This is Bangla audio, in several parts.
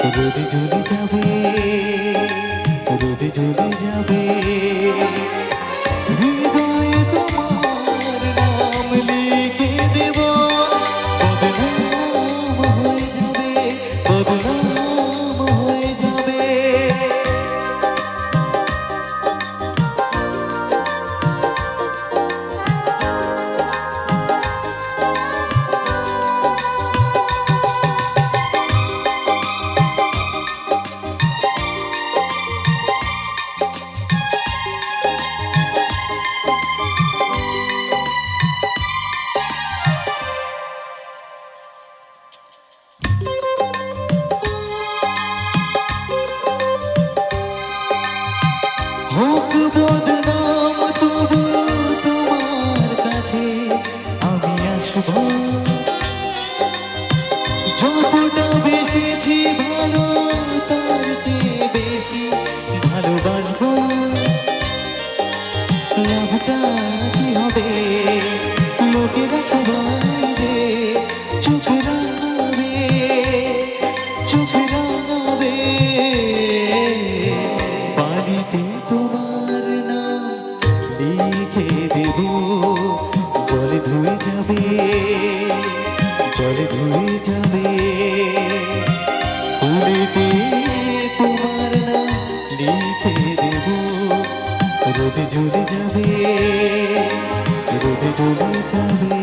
রোদে জ্বলে যাবে, রোদে জ্বলে যাবে। হৃদয়ে তোমার নাম লিখে দেব, বদনাম হয়ে যাবে, বদনাম হয়ে যাবে। হোক বদনাম তবু তোমার কাছে আমি আসবো, যতটা বেশিছি ভালো তার চেয়ে বেশি ভালোবাসবো। লাভটা কি হবে লোকেরা সবাই যে চোখে রাঙাবে, চোখে রাঙাবে। পানিতে তোমার নাম লিখে দেব, জলে ধুয়ে যাবে, জলে ধুয়ে যাবে। ফুলেতে তোমার নাম লিখে দেব, রোদে জ্বলে যাবে, রোদে জ্বলে যাবে।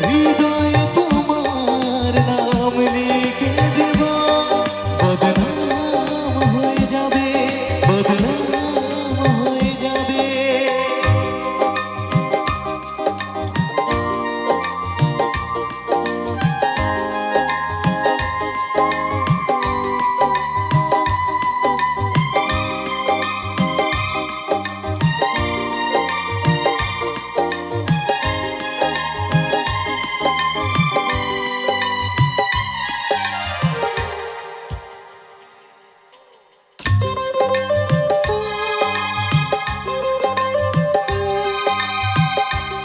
হৃদয়ে তোমার নাম লিখে দেব, বদনাম হয়ে যাবে, বদনাম হয়ে যাবে।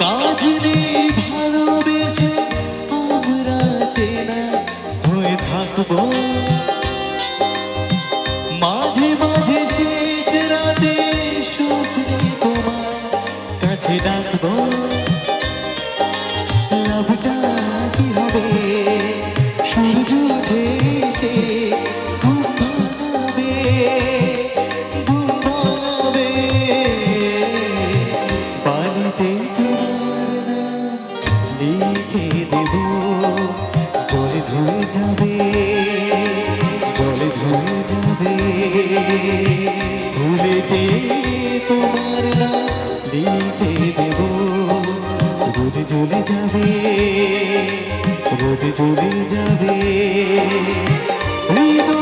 কাজ নেই ভালোবেসে আমরা চেনা হয়ে থাকবো, মাঝে মাঝে শেষ রাতে স্বপ্নে তোমার কাছে ডাকবো। লাভটা কি হবে সূর্য উঠে এসে ঘুম ভাঙাবে, ঘুম ভাঙাবে। পানিতে তোমার নাম লিখে দেব, জলে ধুয়ে যাবে, জলে ধুয়ে যাবে। ফুলেতে তোমার নাম লিখে দেব, রোদে জ্বলে যাবে, রোদে জ্বলে যাবে। হৃদয়